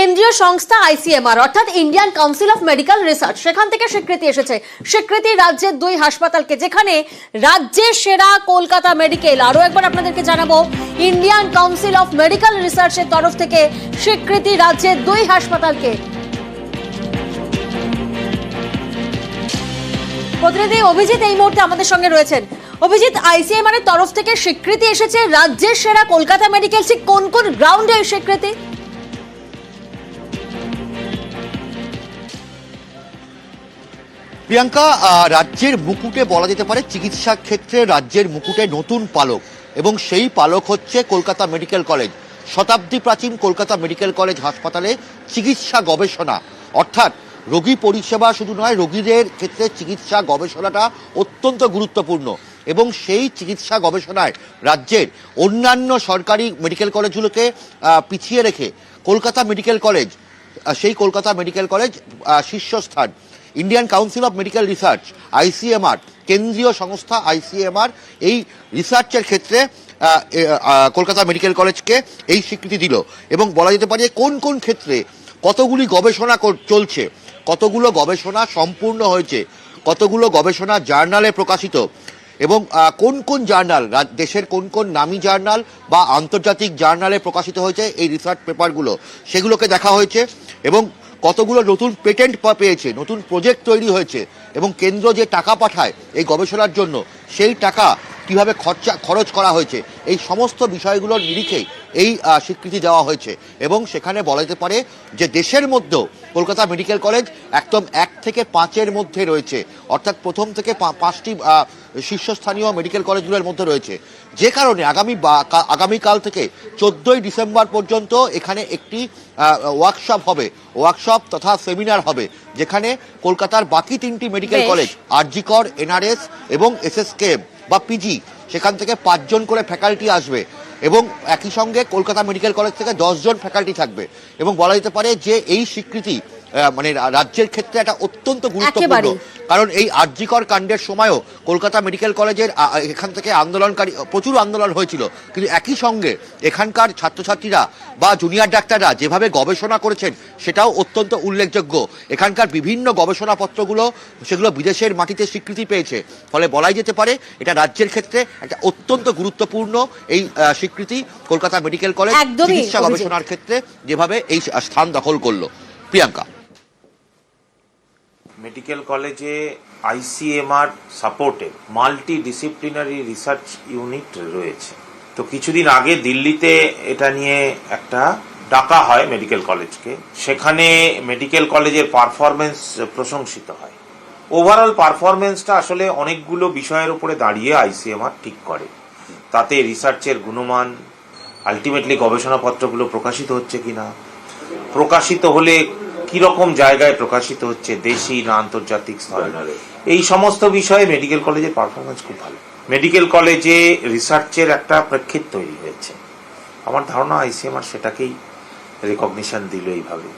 কেন্দ্রীয় সংস্থা আইসিএমআর অর্থাৎ Indian council of medical research সেখান থেকে স্বীকৃতি এসেছে। স্বীকৃতি রাজ্যের 2 হাসপাতালকে, যেখানে রাজ্যের সেরা কলকাতা মেডিকেল। আরো একবার আপনাদেরকে জানাবো, ইন্ডিয়ান কাউন্সিল অফ মেডিকেল রিসার্চের তরফ থেকে স্বীকৃতি রাজ্যের 2 হাসপাতালকে। প্রতিনিধি অভিজিৎ এই মুহূর্তে আমাদের সঙ্গে রয়েছেন। অভিজিৎ, আইসিএমআর এর তরফ থেকে স্বীকৃতি এসেছে রাজ্যের সেরা কলকাতা মেডিকেল, ঠিক কোন কোন গ্রাউন্ডে এই স্বীকৃতি? প্রিয়াঙ্কা, রাজ্যের মুকুটে বলা যেতে পারে, চিকিৎসা ক্ষেত্রে রাজ্যের মুকুটে নতুন পালক, এবং সেই পালক হচ্ছে কলকাতা মেডিকেল কলেজ। শতাব্দী প্রাচীন কলকাতা মেডিকেল কলেজ হাসপাতালে চিকিৎসা গবেষণা, অর্থাৎ রোগী পরিষেবা শুধু নয়, রোগীদের ক্ষেত্রে চিকিৎসা গবেষণাটা অত্যন্ত গুরুত্বপূর্ণ। এবং সেই চিকিৎসা গবেষণায় রাজ্যের অন্যান্য সরকারি মেডিকেল কলেজগুলোকে পিছিয়ে রেখে কলকাতা মেডিকেল কলেজ, সেই কলকাতা মেডিকেল কলেজ শীর্ষস্থান। Indian council of medical research ICMR, কেন্দ্রীয় সংস্থা আইসিএমআর এই রিসার্চের ক্ষেত্রে কলকাতা মেডিকেল কলেজকে এই স্বীকৃতি দিল। এবং বলা যেতে পারে কোন কোন ক্ষেত্রে কতগুলি গবেষণা চলছে, কতগুলো গবেষণা সম্পূর্ণ হয়েছে, কতগুলো গবেষণা জার্নালে প্রকাশিত, এবং কোন কোন জার্নাল, দেশের কোন কোন নামী জার্নাল বা আন্তর্জাতিক জার্নালে প্রকাশিত হয়েছে এই রিসার্চ পেপারগুলো, সেগুলোকে দেখা হয়েছে। এবং কতগুলো নতুন পেটেন্ট পেয়েছে, নতুন প্রজেক্ট তৈরি হয়েছে, এবং কেন্দ্র যে টাকা পাঠায় এই গবেষণার জন্য, সেই টাকা কিভাবে খরচ করা হয়েছে, এই সমস্ত বিষয়গুলোর নিরিখেই এই স্বীকৃতি দেওয়া হয়েছে। এবং সেখানে বলা যেতে পারে যে দেশের মধ্যেও কলকাতা মেডিকেল কলেজ একদম 1 থেকে 5-এর মধ্যে রয়েছে, অর্থাৎ প্রথম থেকে 5টি শীর্ষস্থানীয় মেডিকেল কলেজগুলোর মধ্যে রয়েছে। যে কারণে আগামীকাল থেকে 14ই ডিসেম্বর পর্যন্ত এখানে একটি ওয়ার্কশপ তথা সেমিনার হবে, যেখানে কলকাতার বাকি 3টি মেডিকেল কলেজ, আরজিকর, এনআরএস এবং এসএসকেএম বা পিজি, সেখান থেকে 5 জন করে ফ্যাকাল্টি আসবে। এবং একই সঙ্গে কলকাতা মেডিকেল কলেজ থেকে 10 জন ফ্যাকাল্টি থাকবে। এবং বলা যেতে পারে যে এই স্বীকৃতি মানে রাজ্যের ক্ষেত্রে একটা অত্যন্ত গুরুত্বপূর্ণ, কারণ এই আরজিকর কাণ্ডের সময়ও কলকাতা মেডিকেল কলেজের এখান থেকে প্রচুর আন্দোলন হয়েছিল, কিন্তু একই সঙ্গে এখানকার ছাত্রছাত্রীরা বা জুনিয়র ডাক্তাররা যেভাবে গবেষণা করেছেন সেটাও অত্যন্ত উল্লেখযোগ্য। এখানকার বিভিন্ন গবেষণাপত্রগুলো সেগুলো বিদেশের মাটিতে স্বীকৃতি পেয়েছে। ফলে বলাই যেতে পারে এটা রাজ্যের ক্ষেত্রে একটা অত্যন্ত গুরুত্বপূর্ণ এই স্বীকৃতি কলকাতা মেডিকেল কলেজ চিকিৎসা গবেষণার ক্ষেত্রে যেভাবে এই স্থান দখল করলো। প্রিয়াঙ্কা, মেডিকেল কলেজে আইসিএমআর সাপোর্টে মাল্টি ডিসিপ্লিনারি রিসার্চ ইউনিট রয়েছে। তো কিছুদিন আগে দিল্লিতে এটা নিয়ে একটা ডাকা হয় মেডিকেল কলেজকে, সেখানে মেডিকেল কলেজের পারফরমেন্স প্রশংসিত হয়। ওভারঅল পারফরমেন্সটা আসলে অনেকগুলো বিষয়ের উপরে দাঁড়িয়ে আইসিএমআর ঠিক করে, তাতে রিসার্চের গুণমান, আলটিমেটলি গবেষণাপত্রগুলো প্রকাশিত হচ্ছে কিনা, প্রকাশিত হলে কিরকম জায়গায় প্রকাশিত হচ্ছে, দেশি না আন্তর্জাতিক স্তরে, এই সমস্ত বিষয়ে মেডিকেল কলেজের পারফরমেন্স খুব ভালো। মেডিকেল কলেজে রিসার্চের একটা প্রেক্ষিত তৈরি হয়েছে। আমার ধারণা আইসিএমআর সেটাকেই রেকগনিশন দিল এইভাবে।